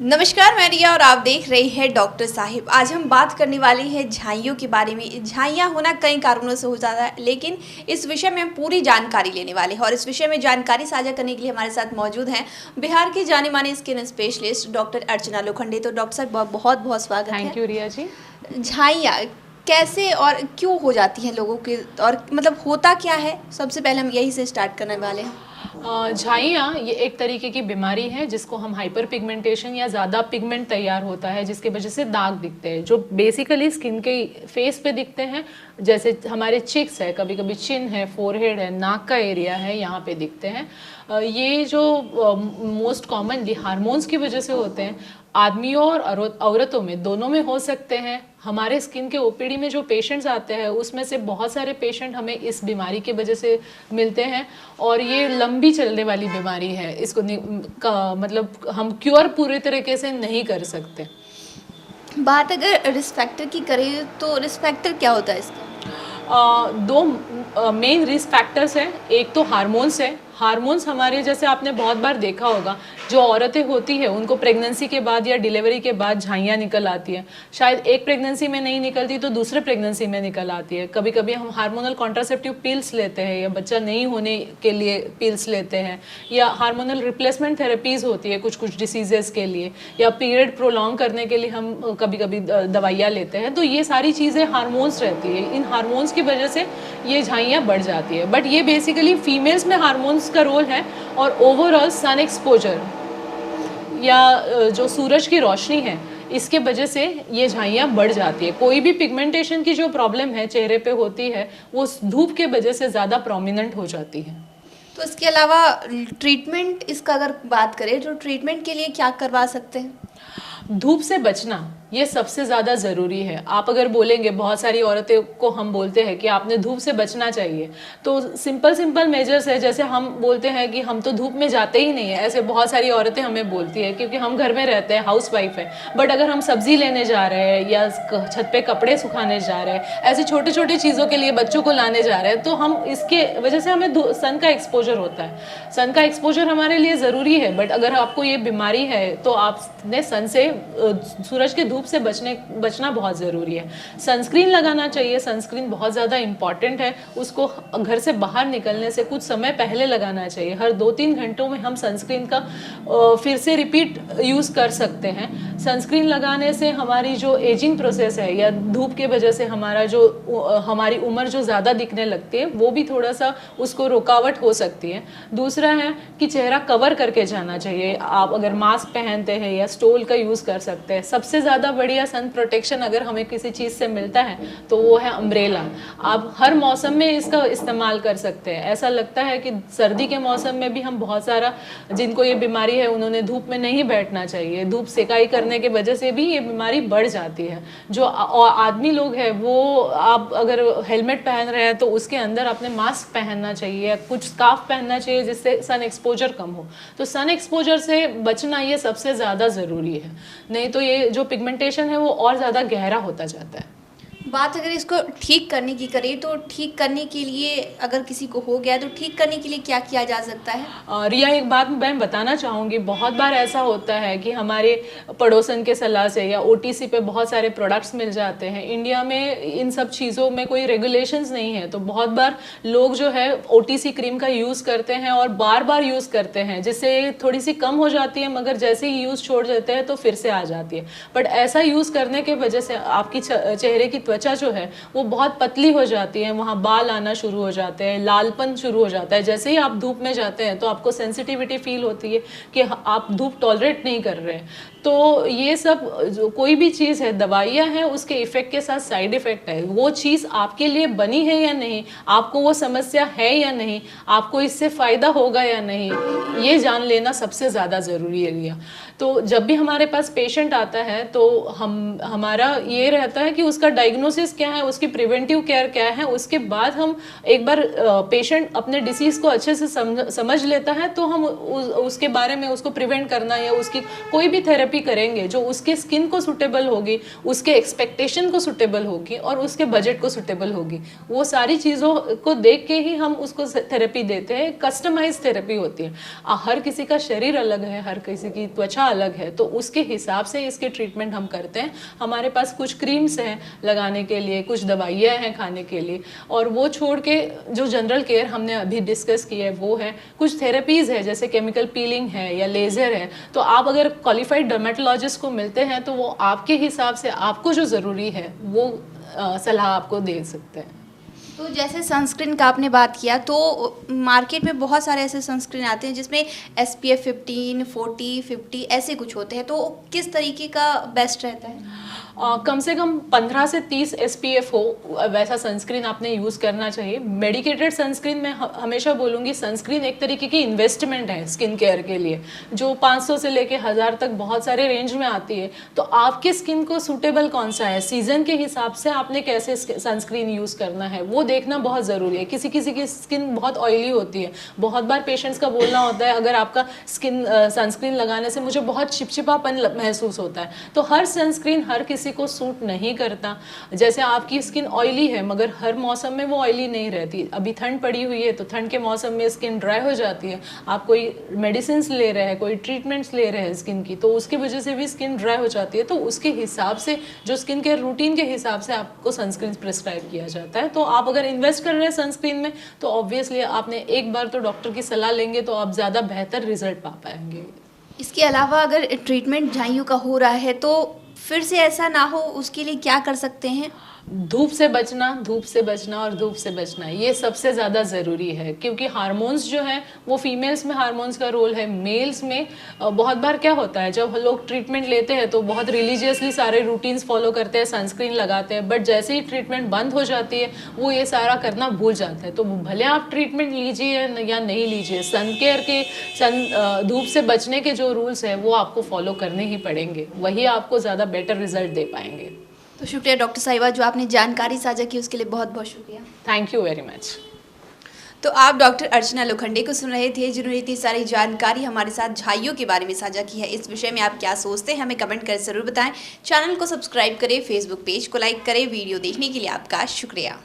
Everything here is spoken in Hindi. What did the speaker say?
नमस्कार, मैं रिया और आप देख रहे हैं डॉक्टर साहिब। आज हम बात करने वाले हैं झाइयों के बारे में। झाइयाँ होना कई कारणों से हो जाता है, लेकिन इस विषय में हम पूरी जानकारी लेने वाले हैं और इस विषय में जानकारी साझा करने के लिए हमारे साथ मौजूद हैं बिहार के जाने माने स्किन स्पेशलिस्ट डॉक्टर अर्चना लोखंडे। तो डॉक्टर साहब बहुत बहुत स्वागत है। थैंक यू रिया जी। झाइयाँ कैसे और क्यों हो जाती हैं लोगों के, और मतलब होता क्या है? सबसे पहले हम यही से स्टार्ट करने वाले हैं। झाइयाँ ये एक तरीके की बीमारी है जिसको हम हाइपर पिगमेंटेशन या ज़्यादा पिगमेंट तैयार होता है जिसके वजह से दाग दिखते हैं, जो बेसिकली स्किन के फेस पे दिखते हैं। जैसे हमारे चिक्स है, कभी कभी चिन है, फोरहेड है, नाक का एरिया है, यहाँ पे दिखते हैं। ये जो मोस्ट कॉमनली हार्मोन्स की वजह से होते हैं। आदमियों और औरतों में दोनों में हो सकते हैं। हमारे स्किन के ओपीडी में जो पेशेंट्स आते हैं उसमें से बहुत सारे पेशेंट हमें इस बीमारी की वजह से मिलते हैं और ये लंबी चलने वाली बीमारी है। इसको मतलब हम क्योर पूरे तरीके से नहीं कर सकते। बात अगर रिस्क फैक्टर की करें तो रिस्क फैक्टर क्या होता है इसका? दो मेन रिस्क फैक्टर्स हैं। एक तो हार्मोन्स है। हार्मोन्स हमारे, जैसे आपने बहुत बार देखा होगा, जो औरतें होती है उनको प्रेगनेंसी के बाद या डिलीवरी के बाद झाइयाँ निकल आती है। शायद एक प्रेगनेंसी में नहीं निकलती तो दूसरे प्रेगनेंसी में निकल आती है। कभी कभी हम हार्मोनल कॉन्ट्रासेप्टिव पिल्स लेते हैं या बच्चा नहीं होने के लिए पिल्स लेते हैं, या हार्मोनल रिप्लेसमेंट थेरेपीज होती है कुछ कुछ डिसीजेस के लिए, या पीरियड प्रोलॉन्ग करने के लिए हम कभी कभी दवाइयाँ लेते हैं। तो ये सारी चीज़ें हार्मोन्स रहती है। इन हार्मोन्स की वजह से ये झाइयाँ बढ़ जाती है। बट ये बेसिकली फीमेल्स में हार्मोन्स का रोल है, और ओवरऑल सन एक्सपोजर या जो सूरज की रोशनी है इसके वजह से ये झाइयाँ बढ़ जाती है। कोई भी पिगमेंटेशन की जो प्रॉब्लम है चेहरे पे होती है वो धूप के वजह से ज़्यादा प्रोमिनेंट हो जाती है। तो इसके अलावा ट्रीटमेंट, इसका अगर बात करें तो ट्रीटमेंट के लिए क्या करवा सकते हैं? धूप से बचना ये सबसे ज़्यादा ज़रूरी है। आप अगर बोलेंगे, बहुत सारी औरतें को हम बोलते हैं कि आपने धूप से बचना चाहिए, तो सिंपल मेजर्स है। जैसे हम बोलते हैं कि हम तो धूप में जाते ही नहीं है, ऐसे बहुत सारी औरतें हमें बोलती है क्योंकि हम घर में रहते हैं, हाउस वाइफ है। बट अगर हम सब्जी लेने जा रहे हैं या छत पे कपड़े सुखाने जा रहे हैं, ऐसी छोटी छोटी चीज़ों के लिए बच्चों को लाने जा रहे हैं, तो हम इसके वजह से हमें सन का एक्सपोजर होता है। सन का एक्सपोजर हमारे लिए ज़रूरी है। बट अगर आपको ये बीमारी है तो आपने सन से, सूरज के धूप से बचना बहुत ज़रूरी है। सनस्क्रीन लगाना चाहिए। सनस्क्रीन बहुत ज़्यादा इंपॉर्टेंट है। उसको घर से बाहर निकलने से कुछ समय पहले लगाना चाहिए। हर 2-3 घंटों में हम सनस्क्रीन का फिर से रिपीट यूज़ कर सकते हैं। सनस्क्रीन लगाने से हमारी जो एजिंग प्रोसेस है या धूप के वजह से हमारी उम्र जो ज़्यादा दिखने लगती है वो भी थोड़ा सा उसको रुकावट हो सकती है। दूसरा है कि चेहरा कवर करके जाना चाहिए। आप अगर मास्क पहनते हैं या स्टोल का यूज़ कर सकते हैं। सबसे ज़्यादा बढ़िया सन प्रोटेक्शन अगर हमें किसी चीज़ से मिलता है तो वो है अम्ब्रेला। आप हर मौसम में इसका इस्तेमाल कर सकते हैं। ऐसा लगता है कि सर्दी के मौसम में भी हम बहुत सारा, जिनको ये बीमारी है उन्होंने धूप में नहीं बैठना चाहिए। धूप सेकाई करने की वजह से भी ये बीमारी बढ़ जाती है। जो आदमी लोग हैं वो, आप अगर हेलमेट पहन रहे हैं तो उसके अंदर आपने मास्क पहनना चाहिए, कुछ स्कार्फ पहनना चाहिए जिससे सन एक्सपोजर कम हो। तो सन एक्सपोजर से बचना ये सबसे ज़्यादा ज़रूरी है, नहीं तो ये जो पिगमेंटेशन है वो और ज़्यादा गहरा होता जाता है। बात अगर इसको ठीक करने की करें तो ठीक करने के लिए, अगर किसी को हो गया तो ठीक करने के लिए क्या किया जा सकता है? रिया, एक बात मैं बताना चाहूँगी। बहुत बार ऐसा होता है कि हमारे पड़ोसन के सलाह से या ओटीसी पे बहुत सारे प्रोडक्ट्स मिल जाते हैं। इंडिया में इन सब चीज़ों में कोई रेगुलेशंस नहीं है, तो बहुत बार लोग जो है ओटीसी क्रीम का यूज़ करते हैं और बार बार यूज़ करते हैं, जिससे थोड़ी सी कम हो जाती है, मगर जैसे ही यूज़ छोड़ देते हैं तो फिर से आ जाती है। बट ऐसा यूज़ करने के वजह से आपकी चेहरे की त्वचा जो है वो बहुत पतली हो जाती है, वहाँ बाल आना शुरू हो जाते हैं, लालपन शुरू हो जाता है। जैसे ही आप धूप में जाते हैं तो आपको सेंसिटिविटी फील होती है कि आप धूप टॉलरेट नहीं कर रहे हैं। तो ये सब जो कोई भी चीज़ है, दवाइयाँ हैं, उसके इफ़ेक्ट के साथ साइड इफ़ेक्ट है। वो चीज़ आपके लिए बनी है या नहीं, आपको वो समस्या है या नहीं, आपको इससे फ़ायदा होगा या नहीं, ये जान लेना सबसे ज़्यादा ज़रूरी है रिया। तो जब भी हमारे पास पेशेंट आता है तो हमारा ये रहता है कि उसका डायग्नोसिस क्या है, उसकी प्रिवेंटिव केयर क्या है। उसके बाद हम एक बार पेशेंट अपने डिसीज़ को अच्छे से समझ लेता है तो हम उसके बारे में उसको प्रिवेंट करना या उसकी कोई भी थेरेपी करेंगे जो उसके स्किन को सूटेबल होगी, उसके एक्सपेक्टेशन को सूटेबल होगी और उसके बजट को सूटेबल होगी। वो सारी चीज़ों को देख के ही हम उसको थेरेपी देते हैं। कस्टमाइज थेरेपी होती है। हर किसी का शरीर अलग है, हर किसी की त्वचा अलग है, तो उसके हिसाब से इसके ट्रीटमेंट हम करते हैं। हमारे पास कुछ क्रीम्स हैं लगाने के लिए, कुछ दवाइयाँ हैं खाने के लिए, और वो छोड़ के जो जनरल केयर हमने अभी डिस्कस की है वो है। कुछ थेरेपीज़ है जैसे केमिकल पीलिंग है या लेज़र है, तो आप अगर क्वालिफाइड डर्मेटोलॉजिस्ट को मिलते हैं तो वो आपके हिसाब से आपको जो ज़रूरी है वो सलाह आपको दे सकते हैं। तो जैसे सनस्क्रीन का आपने बात किया, तो मार्केट में बहुत सारे ऐसे सनस्क्रीन आते हैं जिसमें SPF 15, 40, 50 ऐसे कुछ होते हैं, तो किस तरीके का बेस्ट रहता है? कम से कम 15 से 30 SPF हो वैसा सनस्क्रीन आपने यूज़ करना चाहिए। मेडिकेटेड सनस्क्रीन मैं हमेशा बोलूँगी, सनस्क्रीन एक तरीके की इन्वेस्टमेंट है स्किन केयर के लिए, जो 500 से लेके 1000 तक बहुत सारे रेंज में आती है। तो आपके स्किन को सूटेबल कौन सा है, सीजन के हिसाब से आपने कैसे सनस्क्रीन यूज़ करना है वो देखना बहुत ज़रूरी है। किसी किसी की स्किन बहुत ऑयली होती है, बहुत बार पेशेंट्स का बोलना होता है अगर आपका स्किन सनस्क्रीन लगाने से मुझे बहुत चिपचिपापन महसूस होता है, तो हर सनस्क्रीन हर किसी को सूट नहीं करता। जैसे आपकी स्किन ऑयली है मगर हर मौसम में वो ऑयली नहीं रहती, अभी ठंड पड़ी हुई है तो ठंड के मौसम में स्किन ड्राई हो जाती है, आप कोई मेडिसिन ले रहे हैं, कोई ट्रीटमेंट्स ले रहे हैं स्किन की, तो उसकी वजह से भी स्किन ड्राई हो जाती है। तो उसके हिसाब से जो स्किन केयर रूटीन के हिसाब से आपको सनस्क्रीन प्रिस्क्राइब किया जाता है। तो आप अगर इन्वेस्ट कर रहे हैं सनस्क्रीन में तो ऑब्वियसली आपने एक बार तो डॉक्टर की सलाह लेंगे तो आप ज़्यादा बेहतर रिजल्ट पा पाएंगे। इसके अलावा अगर ट्रीटमेंट झाइयों का हो रहा है तो फिर से ऐसा ना हो, उसके लिए क्या कर सकते हैं? धूप से बचना, धूप से बचना और धूप से बचना, ये सबसे ज़्यादा ज़रूरी है, क्योंकि हार्मोन्स जो हैं वो फीमेल्स में हार्मोन्स का रोल है, मेल्स में बहुत बार क्या होता है जब लोग ट्रीटमेंट लेते हैं तो बहुत रिलीजियसली सारे रूटीन्स फॉलो करते हैं, सनस्क्रीन लगाते हैं, बट जैसे ही ट्रीटमेंट बंद हो जाती है वो ये सारा करना भूल जाते हैं। तो भले आप ट्रीटमेंट लीजिए या नहीं लीजिए, सन केयर के धूप से बचने के जो रूल्स हैं वो आपको फॉलो करने ही पड़ेंगे, वही आपको ज़्यादा बेटर रिजल्ट दे पाएंगे। तो शुक्रिया डॉक्टर साहिबा, जो आपने जानकारी साझा की उसके लिए बहुत बहुत शुक्रिया। Thank you very much. तो आप डॉक्टर अर्चना लोखंडे को सुन रहे थे, जिन्होंने इतनी सारी जानकारी हमारे साथ झाइयों के बारे में साझा की है। इस विषय में आप क्या सोचते हैं हमें कमेंट कर ज़रूर बताएं। चैनल को सब्सक्राइब करें, फेसबुक पेज को लाइक करें। वीडियो देखने के लिए आपका शुक्रिया।